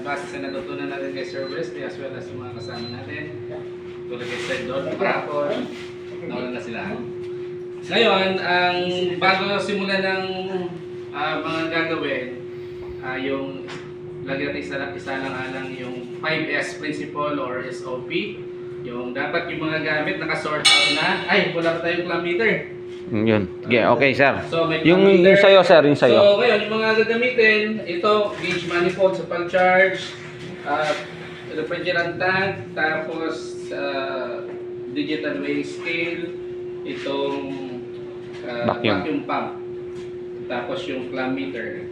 base sa natutunan natin kay Sir Wesley as well as mga kasama natin. Tulad kay Sir Don, kahapon, nawala na sila. Ngayon, ang bago simulan ng mga gagawin, yung lagyan natin isa lang alang yung 5S principle or SOP. Yung dapat yung mga gamit nakasort out na. Ay, wala pa tayong clamp meter. Yun. Okay, sir. So, may Yung clamp meter. sa'yo, sir. Yung sa'yo. So, ngayon, yung mga gagamitin, ito, gauge manifold sa pang-charge, refrigerant tank, tapos digital weighing scale, itong vacuum pump, tapos yung clamp meter.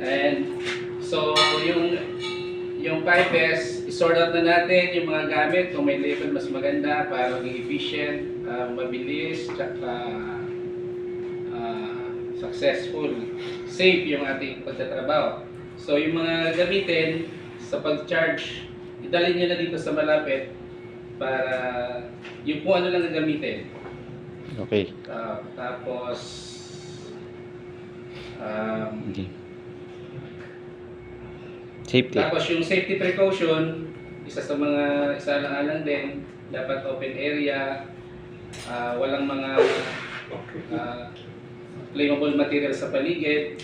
And so, yung 5S, isort out na natin yung mga gamit kung may label mas maganda para maging efficient, mabilis, tsaka successful, safe yung ating pagtatrabaho. So yung mga gamitin sa pag-charge, idalhin nyo na dito sa malapit para yung kung ano lang na gamitin. Okay. Tapos Okay. Safety. tapos yung safety precaution, isa lang alang din, dapat open area, walang mga flammable material sa paligid.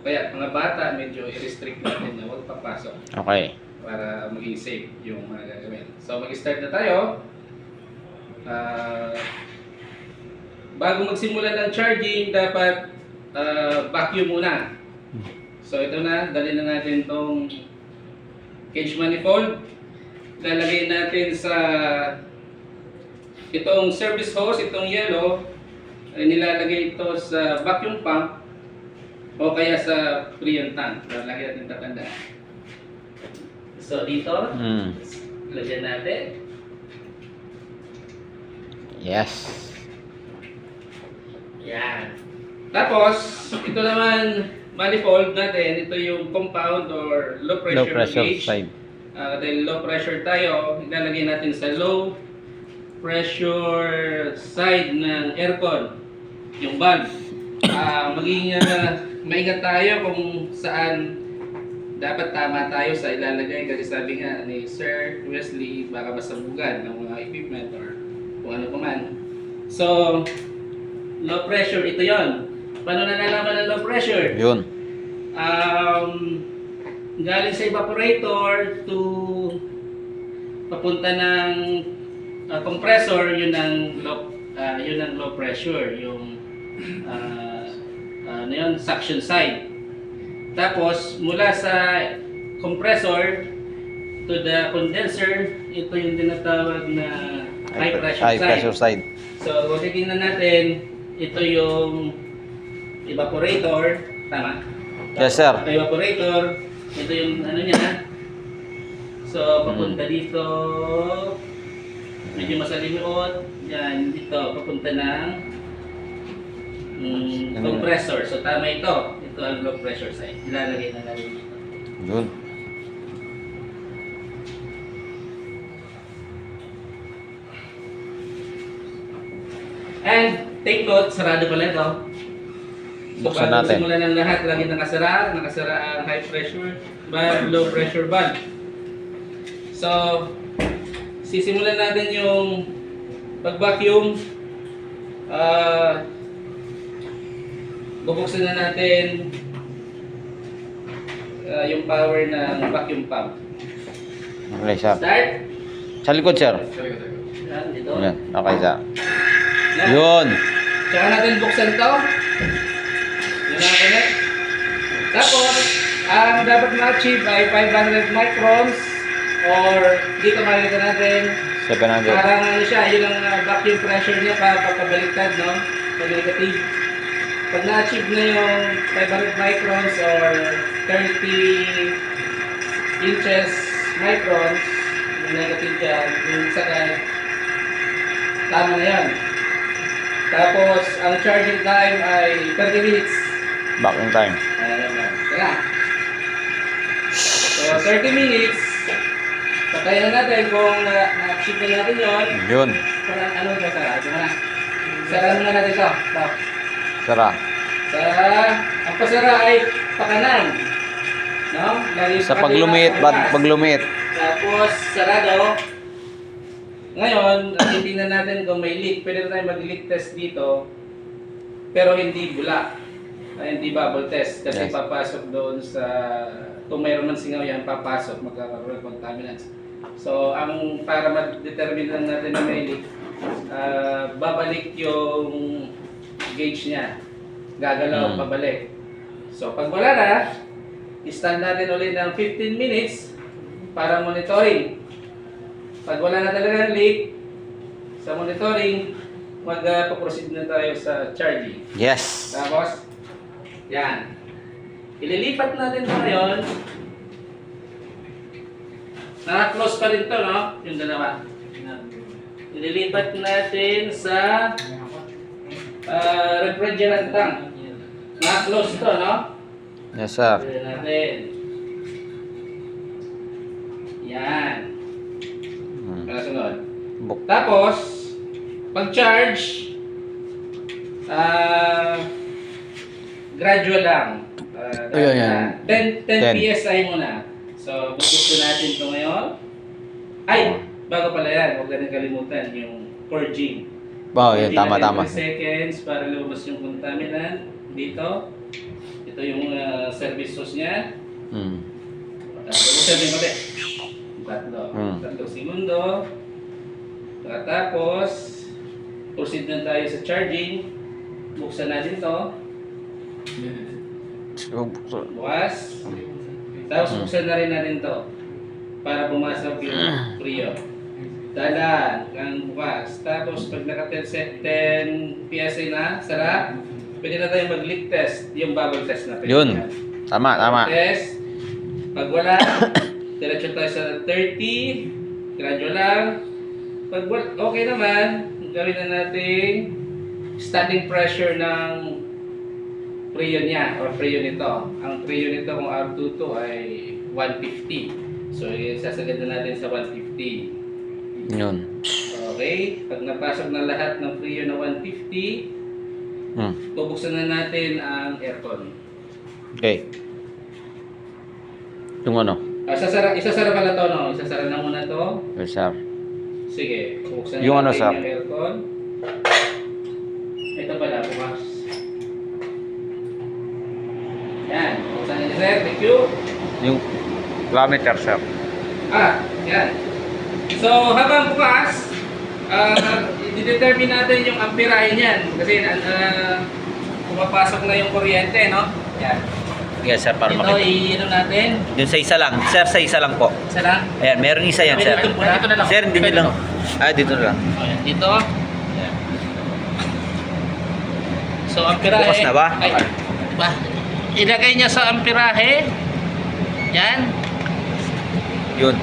Kaya mga bata, medyo i-restrict natin na huwag papasok Okay. para maging safe yung mga gagawin. So mag-start na tayo. Bago magsimula ng charging, dapat vacuum muna. So ito na, dali na natin itong gauge manifold. Lalagay natin sa itong service hose, itong yellow, ay nilalagay ito sa vacuum pump o kaya sa freon tank. Lalagay natin tatandaan. So dito, lagyan natin. Yes. Yan. Tapos, ito naman, manifold natin, ito yung compound or low pressure, gauge. side. Dahil low pressure tayo, ilalagay natin sa low pressure side ng aircon, yung valve. Maging maingat tayo kung saan dapat tama tayo sa ilalagay kasi sabi nga ni Sir Wesley, baka masabugan ng mga equipment or kung ano pa man. So, low pressure, ito yon. Paano na nalaman ng low pressure? Yun. Galing sa evaporator to papunta ng compressor, yun ang low pressure, yung suction side. Tapos mula sa compressor to the condenser, ito yung tinatawag na high pressure side. So kung titingnan natin, ito yung evaporator, tama? Yes, sir. Ito yung evaporator, ito yung ano niya. So papunta dito, medyo masalimuot, yan dito, papunta ng compressor. So tama ito. Ito ang low pressure side. Ilalagay na natin dito. Yun. And take note, sarado pala ito. So Buksan bago natin. simulan ng lahat, lagi nakasara ang high pressure valve, low pressure valve. So, sisimulan natin yung pag-vacuum. Bubuksan na natin yung power ng vacuum pump. Okay, sir. Start. Sa likod, sir. Yan, dito. Yan. Okay, sir. Yan. Yun. Tsaka natin buksan ito. Yun ang connect. Tapos, ang dapat ma-achieve ay 500 microns or dito makikita natin 700. parang ano siya, yun ang vacuum pressure niya pagpabaliktad, no? Pag negative. Pag na-achieve na yung 500 microns or 30 inches microns, yung negative dyan, yung sakay, tama na yan. Tapos, ang charging time ay 30 minutes. Backing time. Ayan na. Tara. So, 30 minutes. Patayin na natin kung na-achieve na natin yun. Yun. Parang ano ba sara? Ito na. Sara muna natin ito. Ito. Sara. Ang pasara ay pakanan. No? Lagi Sa paglumit, paglumit. Tapos, sarado. Ngayon, titingnan natin kung may leak. Pwede na tayo mag-leak test dito, pero hindi bula. Hindi bubble test. Kasi Yes. papasok doon sa, kung mayroon man singaw yan, papasok, magkakaroon ng contaminants. So, para ma-determine lang natin na may leak, babalik yung gauge niya. Gagalaw, pabalik. So, pag wala na, i-stand natin ulit ng 15 minutes para monitoring. Pag wala na talaga leak sa monitoring, mag-proceed na tayo sa charging. Yes. Tapos, yan. Ililipat natin ito ngayon. Naka-close pa rin ito, no? Yung dalawa. Ililipat natin sa refrigerant tank. Naka-close ito, no? Yes, sir. Pwede natin. Yan. Kasunod. Tapos, pag-charge, gradual lang. Ayan. 10 PSI muna. So, bubuksan natin ito ngayon. Ay, bago pala yan, huwag natin kalimutan yung purging. Wow, yun, Purging tama, natin tama. 3 seconds para lumabas yung contaminant dito. Ito yung service hose niya. Bubuksan din pati. Tatlong segundo. Tapos, proceed na tayo sa charging. Buksan natin to. Bukas. Tapos buksan na rin natin to para pumasok yung Prio. Dalan, ang bukas. Tapos pag naka 10 PSI na, sarap. Pwede na tayo mag-leak test, yung bubble test na. Yun. Tama, tama. Test. Pag wala, diretso tayo sa 30. Gradual lang. Pag okay naman, gawin na natin standing pressure ng Prio niya or Prio nito. Ang Prio nito kung R22 ay 150. So, sasagad na natin sa 150. Yun. Okay. Pag napasok na lahat ng Prio na 150, bubuksan na natin ang aircon. Okay. Yung ano? Isasara pala to, no? Isasara na muna to. Yes, sir. Sige. Buksan Yung na ano, natin sir? yung aircon. Ito pala, bukas. Yan. Buksan niyo, sir. Thank you. Yung kilometer, sir. Yan. So, habang bukas, i-determine natin yung amperahe niyan. Kasi pumapasok na yung kuryente, no? Yan. Yes, sir, para Ito, makita. i-ano natin. Yun sa isa lang. Sir, sa isa lang po. Isa lang. Ayan, meron isa yan, sir. Dito na lang. Sir, hindi nyo lang. Dito na lang. Ayan, dito. Yan. So, amperahe. Bukas na ba? Ay, ba? Ilagay niya sa amperahe. Yan. Yun.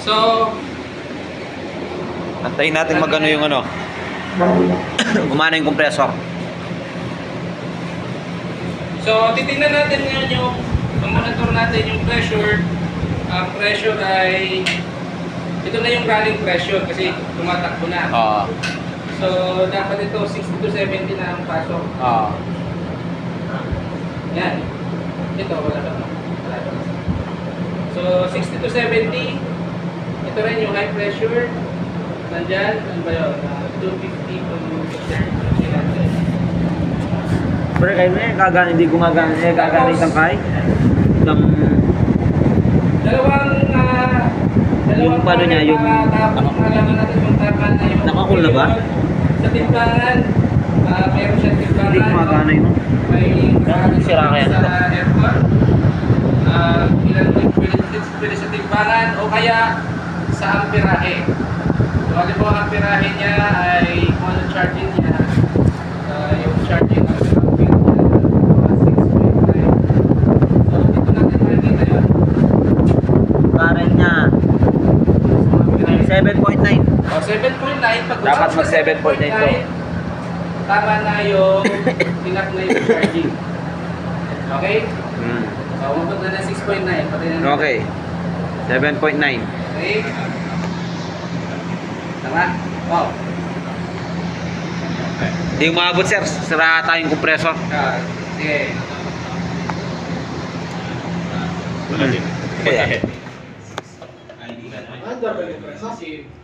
So, Antayin natin magano yung ano. Gumana yung compressor. So, titingnan natin ngayon yung monitor natin yung pressure. Ang pressure ay ito na yung running pressure kasi tumatakbo na. So, dapat ito 60 to 70 na ang pasok. Yan. Ito, wala pa. Wala pa. So, 60 to 70. Ito rin yung high pressure. Nandyan, ano ba yun? 250 to 300. Pero kayo na gagana, hindi gumagana, gagana yung tangkay. Dalawang Yung paano niya, yung- tapos malaman natin kung tama na yung Nakakul na ba? Sa timbangan, meron siyang timbangan. Hindi gumagana yun. May Sira kaya sa nito? aircon. Ilan pwede sa timbangan o kaya sa amperahe. So, ano po ang amperahe niya ay kung ano charging niya. Yung charging ng ampere niya, 6.5. So, dito natin makikita yun. Current niya, 7.9. O, 7.9. Pag Dapat usap mag sa 7.9 to. Tama na yung tinak na yung charging. Okay? So, umabot na 6.9. Pati na Okay. 7.9. Okay? Tama? Oh. Hindi umabot, sir. Sira tayong compressor. Sige. Kaya. Ay, hindi ka na.